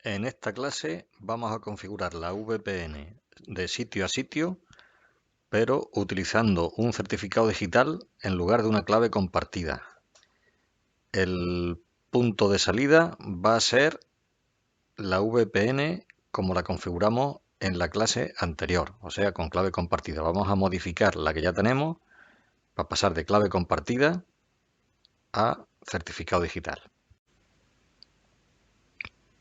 En esta clase vamos a configurar la VPN de sitio a sitio, pero utilizando un certificado digital en lugar de una clave compartida. El punto de salida va a ser la VPN como la configuramos en la clase anterior, o sea, con clave compartida. Vamos a modificar la que ya tenemos para pasar de clave compartida a certificado digital.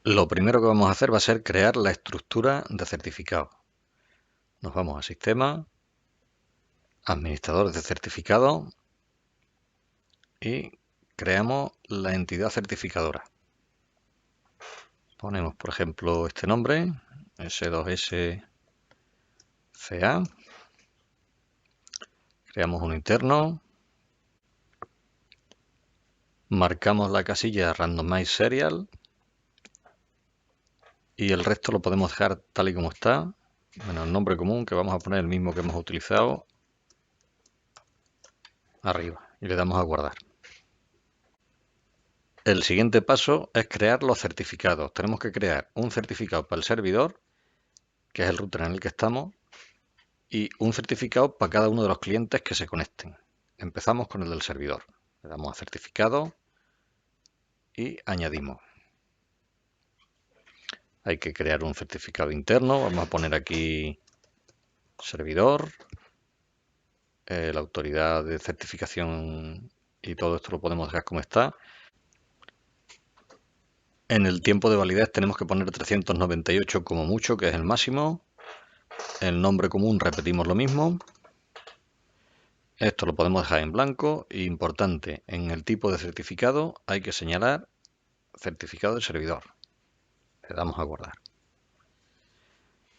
Lo primero que vamos a hacer va a ser crear la estructura de certificado. Nos vamos a Sistema, Administradores de certificado y creamos la entidad certificadora. Ponemos, por ejemplo, este nombre, S2SCA. Creamos un interno. Marcamos la casilla Randomize Serial. Y el resto lo podemos dejar tal y como está. Bueno, el nombre común, que vamos a poner el mismo que hemos utilizado, arriba. Y le damos a guardar. El siguiente paso es crear los certificados. Tenemos que crear un certificado para el servidor, que es el router en el que estamos, y un certificado para cada uno de los clientes que se conecten. Empezamos con el del servidor. Le damos a certificado y añadimos. Hay que crear un certificado interno. Vamos a poner aquí servidor, la autoridad de certificación y todo esto lo podemos dejar como está. En el tiempo de validez tenemos que poner 398 como mucho, que es el máximo. El nombre común repetimos lo mismo. Esto lo podemos dejar en blanco. Importante, en el tipo de certificado hay que señalar certificado del servidor. Le damos a guardar.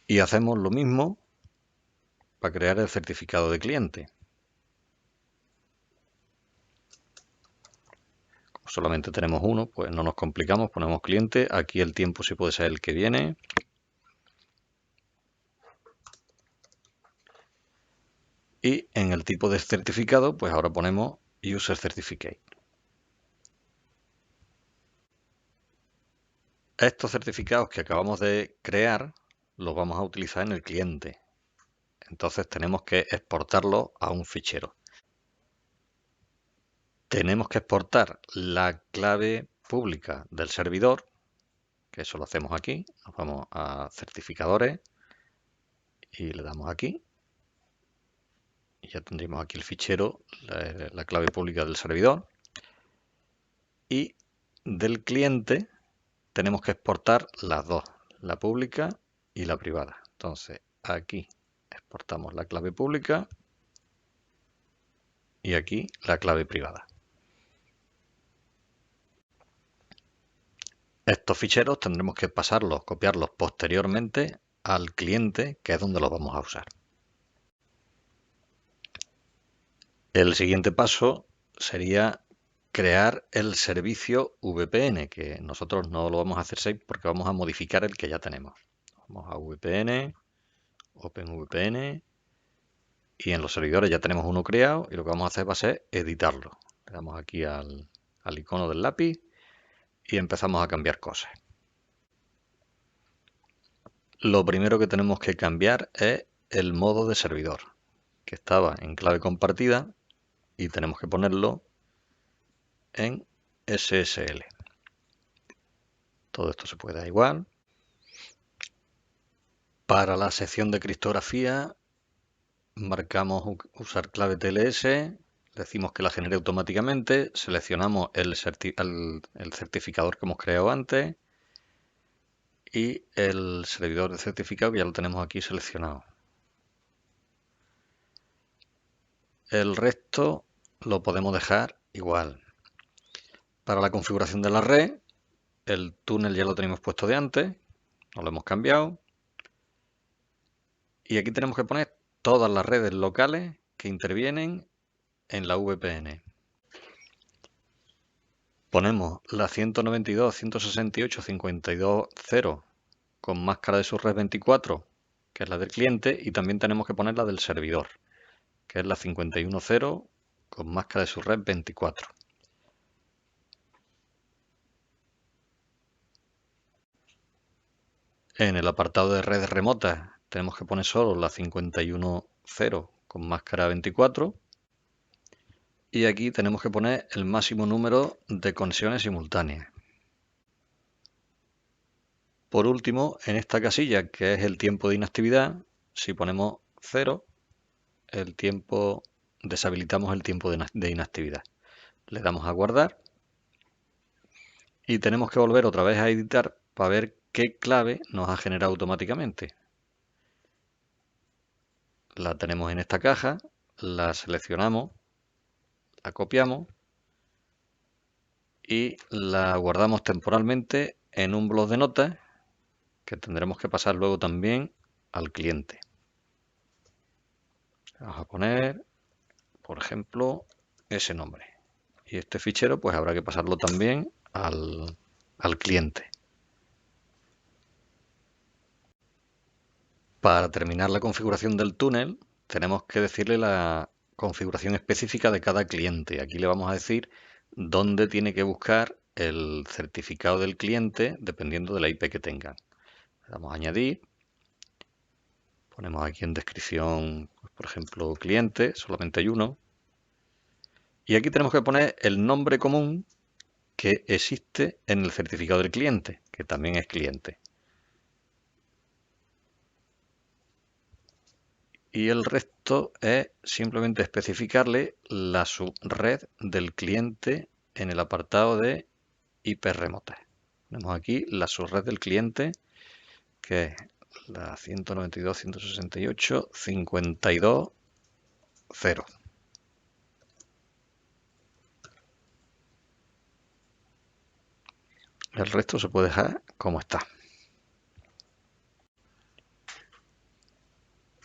Y hacemos lo mismo para crear el certificado de cliente. Como solamente tenemos uno, pues no nos complicamos, ponemos cliente. Aquí el tiempo sí puede ser el que viene. Y en el tipo de certificado, pues ahora ponemos User Certificate. Estos certificados que acabamos de crear los vamos a utilizar en el cliente. Entonces tenemos que exportarlos a un fichero. Tenemos que exportar la clave pública del servidor, que eso lo hacemos aquí. Nos vamos a certificadores y le damos aquí. Y ya tendríamos aquí el fichero, la clave pública del servidor. Y del cliente tenemos que exportar las dos, la pública y la privada. Entonces aquí exportamos la clave pública y aquí la clave privada. Estos ficheros tendremos que pasarlos, copiarlos posteriormente al cliente, que es donde los vamos a usar. El siguiente paso sería crear el servicio VPN, que nosotros no lo vamos a hacer 6 porque vamos a modificar el que ya tenemos. Vamos a VPN, OpenVPN, y en los servidores ya tenemos uno creado y lo que vamos a hacer va a ser editarlo. Le damos aquí al icono del lápiz y empezamos a cambiar cosas. Lo primero que tenemos que cambiar es el modo de servidor, que estaba en clave compartida y tenemos que ponerlo en SSL. Todo esto se puede dar igual. Para la sección de criptografía marcamos usar clave TLS, decimos que la genere automáticamente, seleccionamos el certificador que hemos creado antes y el servidor de certificado que ya lo tenemos aquí seleccionado. El resto lo podemos dejar igual. Para la configuración de la red, el túnel ya lo tenemos puesto de antes, no lo hemos cambiado. Y aquí tenemos que poner todas las redes locales que intervienen en la VPN. Ponemos la 192.168.52.0 con máscara de subred 24, que es la del cliente, y también tenemos que poner la del servidor, que es la 51.0 con máscara de subred 24. En el apartado de redes remotas tenemos que poner solo la 510 con máscara 24. Y aquí tenemos que poner el máximo número de conexiones simultáneas. Por último, en esta casilla, que es el tiempo de inactividad, si ponemos 0, el tiempo, deshabilitamos el tiempo de inactividad. Le damos a guardar y tenemos que volver otra vez a editar para ver qué clave nos ha generado automáticamente. La tenemos en esta caja, la seleccionamos, la copiamos y la guardamos temporalmente en un bloc de notas que tendremos que pasar luego también al cliente. Vamos a poner, por ejemplo, ese nombre. Y este fichero pues habrá que pasarlo también al cliente. Para terminar la configuración del túnel, tenemos que decirle la configuración específica de cada cliente. Aquí le vamos a decir dónde tiene que buscar el certificado del cliente dependiendo de la IP que tengan. Le damos a añadir. Ponemos aquí en descripción, pues, por ejemplo, cliente, solamente hay uno. Y aquí tenemos que poner el nombre común que existe en el certificado del cliente, que también es cliente. Y el resto es simplemente especificarle la subred del cliente en el apartado de IP remotas. Tenemos aquí la subred del cliente, que es la 192.168.52.0. El resto se puede dejar como está.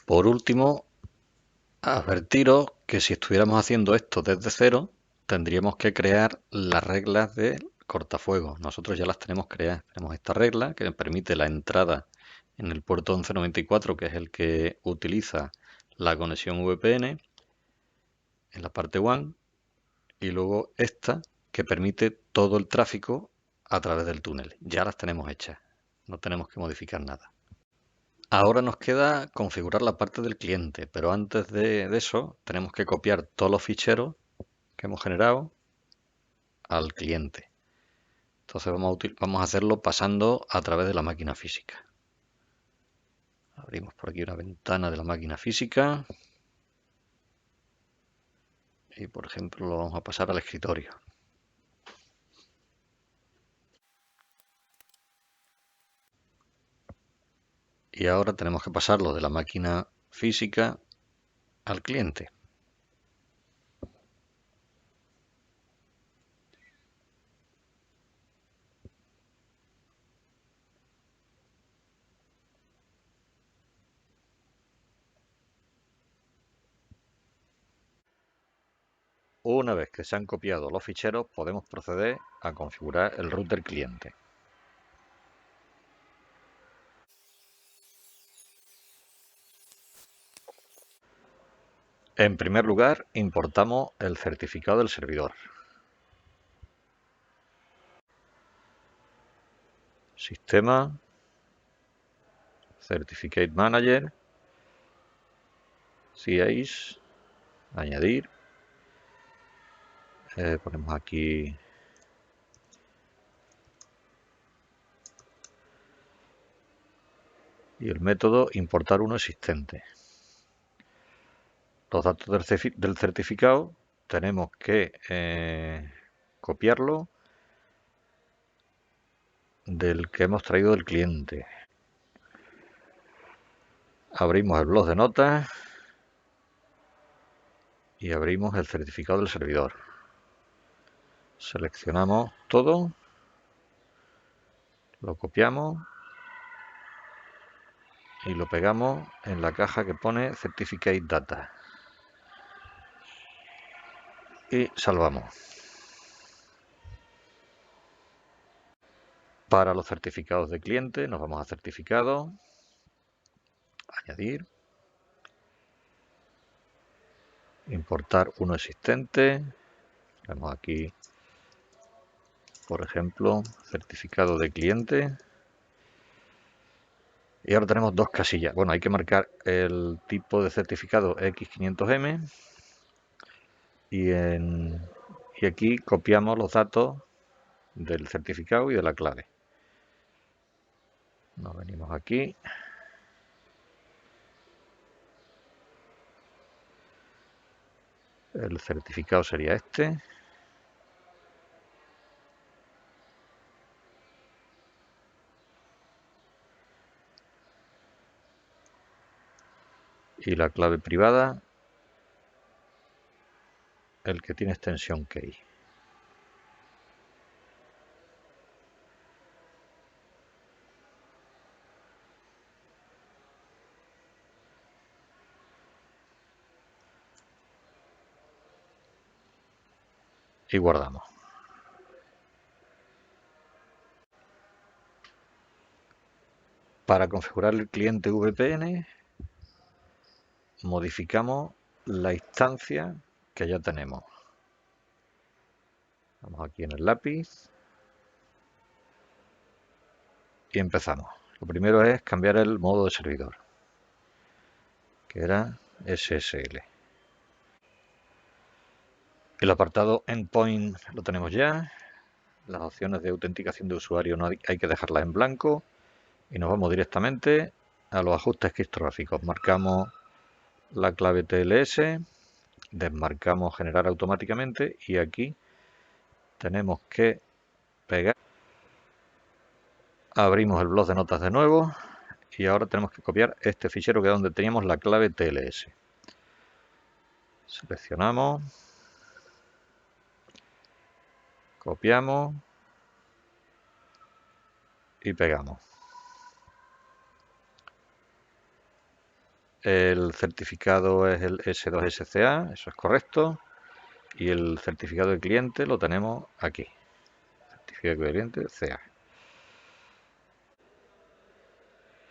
Por último, advertiros que si estuviéramos haciendo esto desde cero, tendríamos que crear las reglas de cortafuegos. Nosotros ya las tenemos creadas. Tenemos esta regla que permite la entrada en el puerto 1194, que es el que utiliza la conexión VPN, en la parte WAN, y luego esta que permite todo el tráfico a través del túnel. Ya las tenemos hechas. No tenemos que modificar nada. Ahora nos queda configurar la parte del cliente, pero antes de eso tenemos que copiar todos los ficheros que hemos generado al cliente. Entonces vamos a hacerlo pasando a través de la máquina física. Abrimos por aquí una ventana de la máquina física y, por ejemplo, lo vamos a pasar al escritorio. Y ahora tenemos que pasarlo de la máquina física al cliente. Una vez que se han copiado los ficheros, podemos proceder a configurar el router cliente. En primer lugar, importamos el certificado del servidor. Sistema, Certificate Manager, CAs, añadir. Ponemos aquí y el método importar uno existente. Los datos del certificado tenemos que copiarlo del que hemos traído del cliente. Abrimos el bloc de notas y abrimos el certificado del servidor. Seleccionamos todo, lo copiamos y lo pegamos en la caja que pone Certificate Data. Y salvamos. Para los certificados de cliente nos vamos a certificado, añadir, importar uno existente. Vemos aquí, por ejemplo, certificado de cliente. Y ahora tenemos dos casillas. Bueno, hay que marcar el tipo de certificado X500M y aquí copiamos los datos del certificado y de la clave. Nos venimos aquí. El certificado sería este. Y la clave privada, el que tiene extensión key. Y guardamos. Para configurar el cliente VPN, modificamos la instancia que ya tenemos. Vamos aquí en el lápiz y empezamos. Lo primero es cambiar el modo de servidor, que era SSL. El apartado Endpoint lo tenemos ya. Las opciones de autenticación de usuario no hay que dejarlas en blanco. Y nos vamos directamente a los ajustes criptográficos. Marcamos la clave TLS, desmarcamos generar automáticamente y aquí tenemos que pegar. Abrimos el bloc de notas de nuevo y ahora tenemos que copiar este fichero que es donde teníamos la clave TLS. Seleccionamos, copiamos y pegamos. El certificado es el S2SCA, eso es correcto. Y el certificado de cliente lo tenemos aquí. Certificado de cliente CA.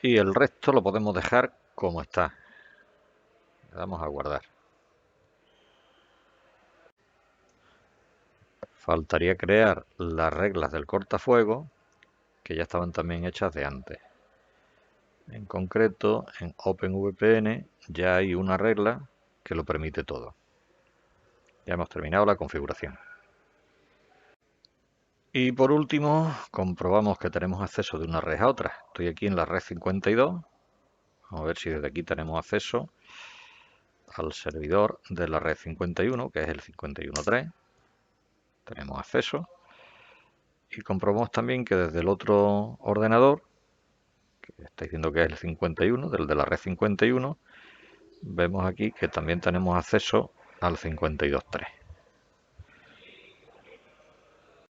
Y el resto lo podemos dejar como está. Le damos a guardar. Faltaría crear las reglas del cortafuego, que ya estaban también hechas de antes. En concreto, en OpenVPN ya hay una regla que lo permite todo. Ya hemos terminado la configuración. Y por último, comprobamos que tenemos acceso de una red a otra. Estoy aquí en la red 52. Vamos a ver si desde aquí tenemos acceso al servidor de la red 51, que es el 51.3. Tenemos acceso. Y comprobamos también que desde el otro ordenador, que está diciendo que es el 51, del de la red 51, vemos aquí que también tenemos acceso al 52.3.